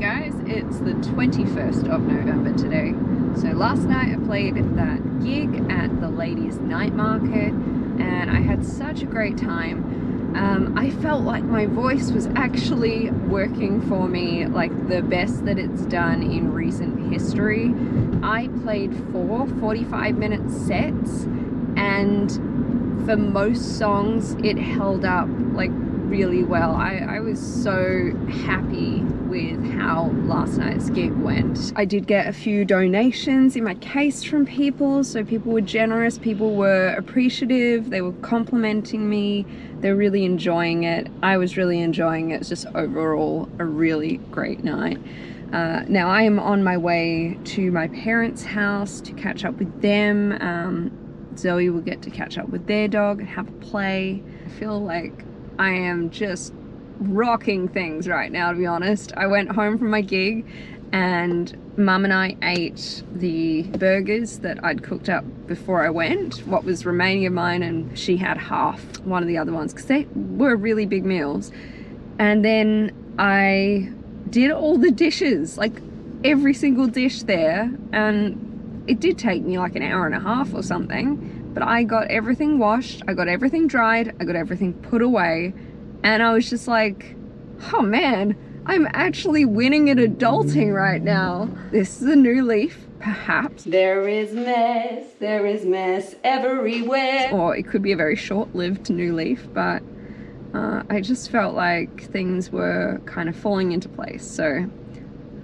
guys, it's the 21st of November today. So last night I played that gig at the ladies night market and I had such a great time. I felt like my voice was actually working for me, like the best that it's done in recent history. I played 45-minute sets, and for most songs it held up like really well. I was so happy with how last night's gig went. I did get a few donations in my case from people, so people were generous, people were appreciative, they were complimenting me, they're really enjoying it. I was really enjoying it. It's just overall a really great night. Now I am on my way to my parents' house to catch up with them. Zoe will get to catch up with their dog and have a play. I feel like I am just rocking things right now, to be honest. I went home from my gig and Mum and I ate the burgers that I'd cooked up before I went, what was remaining of mine, and she had half one of the other ones because they were really big meals. And then I did all the dishes, like every single dish there, and it did take me like an hour and a half or something. But I got everything washed, I got everything dried, I got everything put away, and I was just like, oh man, I'm actually winning at adulting right now. This is a new leaf, perhaps. There is mess everywhere. Or it could be a very short-lived new leaf, but I just felt like things were kind of falling into place, so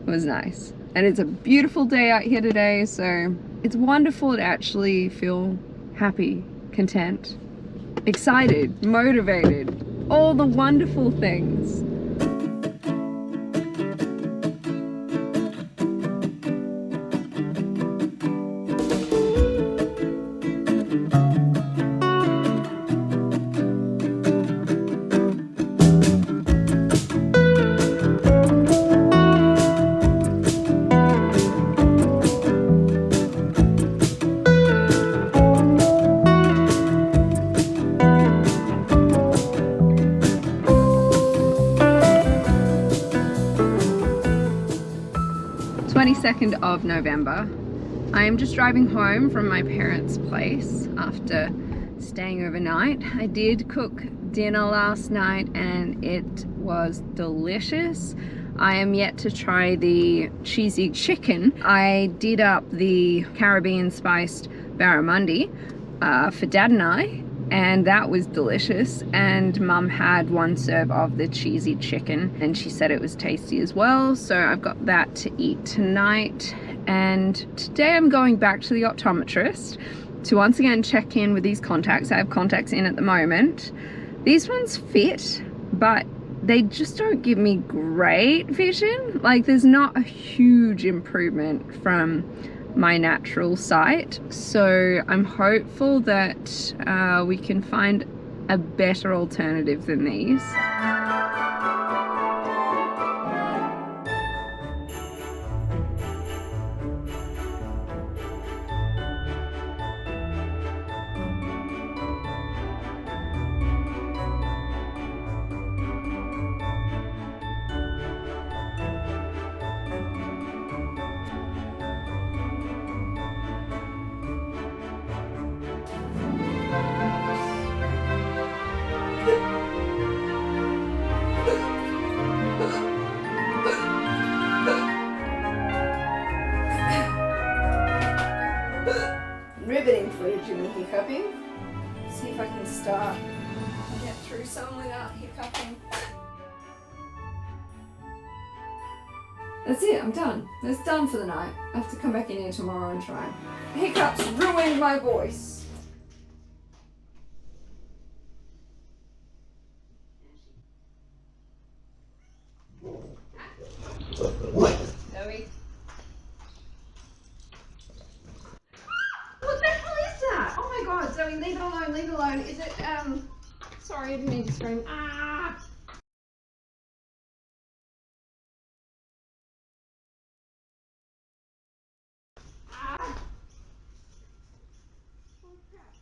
it was nice. And it's a beautiful day out here today, so it's wonderful to actually feel happy, content, excited, motivated, all the wonderful things. Of November. I am just driving home from my parents' place after staying overnight. I did cook dinner last night and it was delicious. I am yet to try the cheesy chicken. I did up the Caribbean spiced barramundi for Dad and I, and that was delicious. And Mum had one serve of the cheesy chicken and she said it was tasty as well, so I've got that to eat tonight. And today I'm going back to the optometrist to once again check in with these contacts. I have contacts in at the moment. These ones fit, but they just don't give me great vision. Like, there's not a huge improvement from my natural sight, so I'm hopeful that we can find a better alternative than these. Riveting footage of me hiccuping. See if I can start and get through some without hiccuping. That's it, I'm done. That's done for the night. I have to come back in here tomorrow and try. Hiccups ruined my voice. Zoe. What the hell is that? Oh my god, Zoe, leave it alone, leave it alone. Is it, sorry, I didn't mean to scream. Ah! Ah! Oh crap.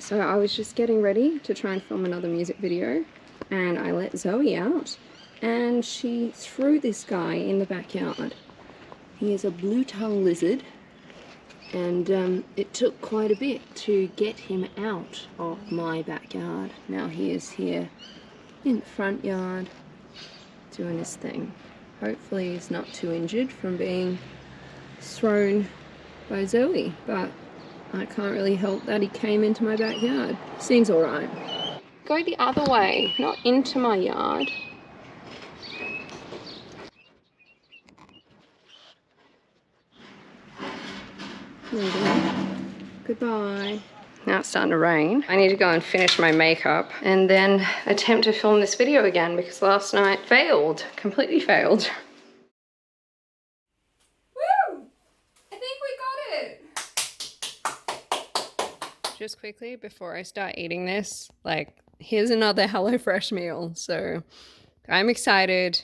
So I was just getting ready to try and film another music video, and I let Zoe out, and she threw this guy in the backyard. He is a blue-tongue lizard, and it took quite a bit to get him out of my backyard. Now he is here in the front yard doing his thing. Hopefully he's not too injured from being thrown by Zoe, but I can't really help that he came into my backyard. Seems alright. Go the other way, not into my yard. There you go. Goodbye. Now it's starting to rain. I need to go and finish my makeup and then attempt to film this video again because last night failed, completely failed. Woo! I think we got it! Just quickly, before I start eating this, like, here's another HelloFresh meal. So I'm excited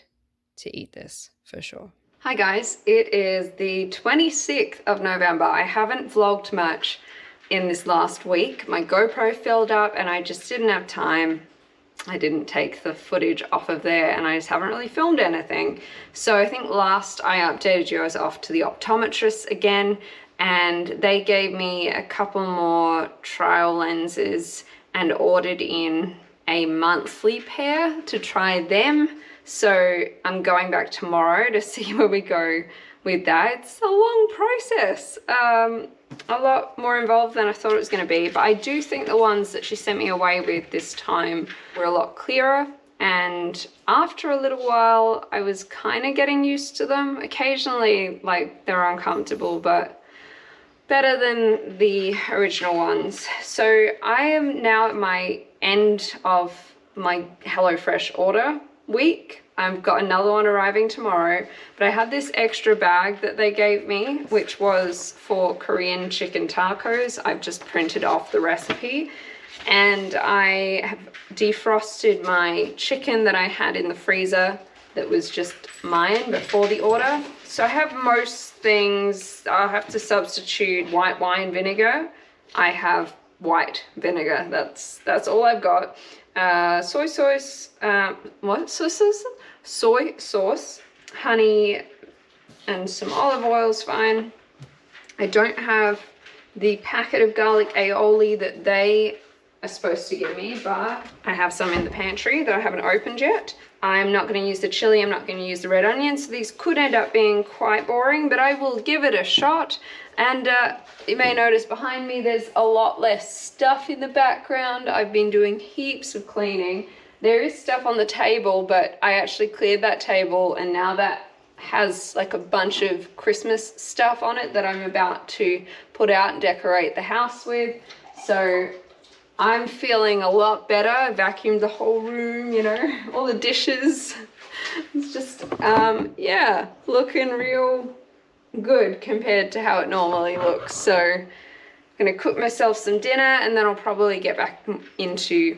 to eat this for sure. Hi guys, it is the 26th of November. I haven't vlogged much in this last week. My GoPro filled up and I just didn't have time. I didn't take the footage off of there and I just haven't really filmed anything. So I think last I updated you, I was off to the optometrist again, and they gave me a couple more trial lenses and ordered in a monthly pair to try them. So I'm going back tomorrow to see where we go with that. It's a long process, a lot more involved than I thought it was going to be, but I do think the ones that she sent me away with this time were a lot clearer, and after a little while I was kind of getting used to them. Occasionally, like, they're uncomfortable, but better than the original ones. So I am now at my end of my HelloFresh order week. I've got another one arriving tomorrow, but I had this extra bag that they gave me, which was for Korean chicken tacos. I've just printed off the recipe, and I have defrosted my chicken that I had in the freezer that was just mine before the order. So I have most things. I'll have to substitute white wine vinegar. I have white vinegar. That's all I've got. Soy sauce, what sauces? Soy sauce, honey, and some olive oil is fine. I don't have the packet of garlic aioli that they are supposed to give me, but I have some in the pantry that I haven't opened yet. I'm not going to use the chili, I'm not going to use the red onions, so these could end up being quite boring, but I will give it a shot. And you may notice behind me there's a lot less stuff in the background. I've been doing heaps of cleaning. There is stuff on the table, but I actually cleared that table, and now that has like a bunch of Christmas stuff on it that I'm about to put out and decorate the house with. So I'm feeling a lot better. I vacuumed the whole room, you know, all the dishes. It's just, yeah, looking real good compared to how it normally looks. So I'm gonna cook myself some dinner, and then I'll probably get back into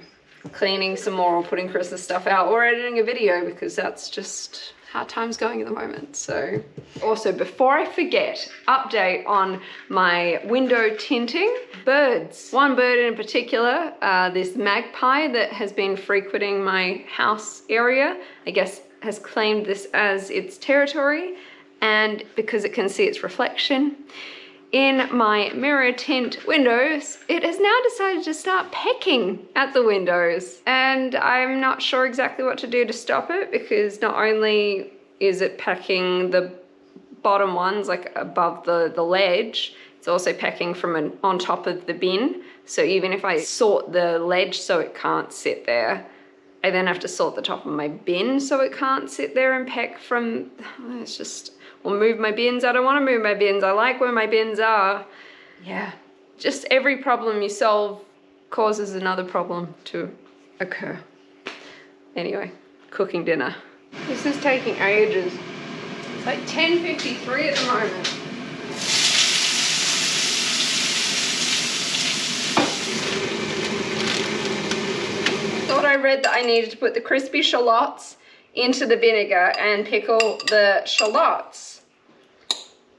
cleaning some more or putting Chris's stuff out or editing a video, because that's just how time's going at the moment. So also, before I forget, update on my window tinting. Birds. One bird in particular, this magpie that has been frequenting my house area, I guess has claimed this as its territory, and because it can see its reflection in my mirror tint windows, it has now decided to start pecking at the windows, and I'm not sure exactly what to do to stop it, because not only is it pecking the bottom ones, like above the ledge, it's also pecking from on top of the bin. So even if I sort the ledge so it can't sit there, I then have to sort the top of my bin so it can't sit there and peck from, it's just, or move my bins. I don't want to move my bins. I like where my bins are. Yeah, just every problem you solve causes another problem to occur. Anyway, cooking dinner. This is taking ages. It's like 10:53 at the moment. Thought I read that I needed to put the crispy shallots into the vinegar and pickle the shallots.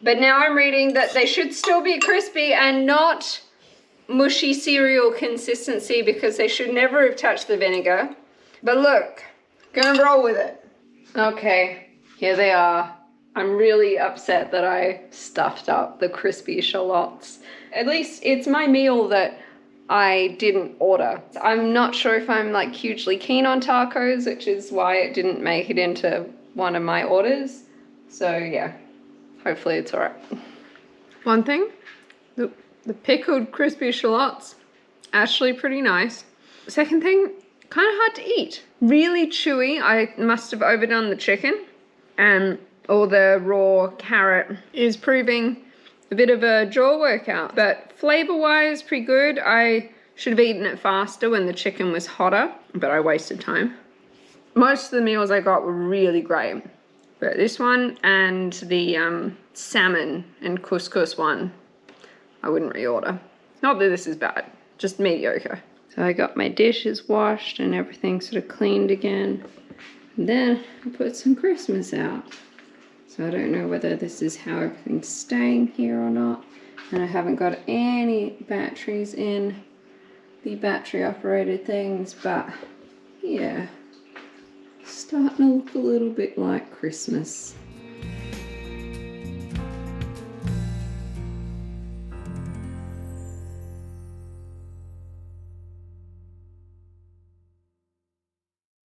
But now I'm reading that they should still be crispy and not mushy cereal consistency because they should never have touched the vinegar. But look, gonna roll with it. Okay, here they are. I'm really upset that I stuffed up the crispy shallots. At least it's my meal that I didn't order. I'm not sure if I'm like hugely keen on tacos, which is why it didn't make it into one of my orders. So yeah, hopefully it's all right. One thing, the pickled crispy shallots, actually pretty nice. Second thing, kind of hard to eat. Really chewy. I must have overdone the chicken, and all the raw carrot is proving a bit of a jaw workout. But flavor-wise, pretty good. I should have eaten it faster when the chicken was hotter, but I wasted time. Most of the meals I got were really great, but this one and the salmon and couscous one, I wouldn't reorder. Not that this is bad, just mediocre. So I got my dishes washed and everything sort of cleaned again. And then I put some Christmas out. So I don't know whether this is how everything's staying here or not. And I haven't got any batteries in the battery operated things, but yeah, starting to look a little bit like Christmas.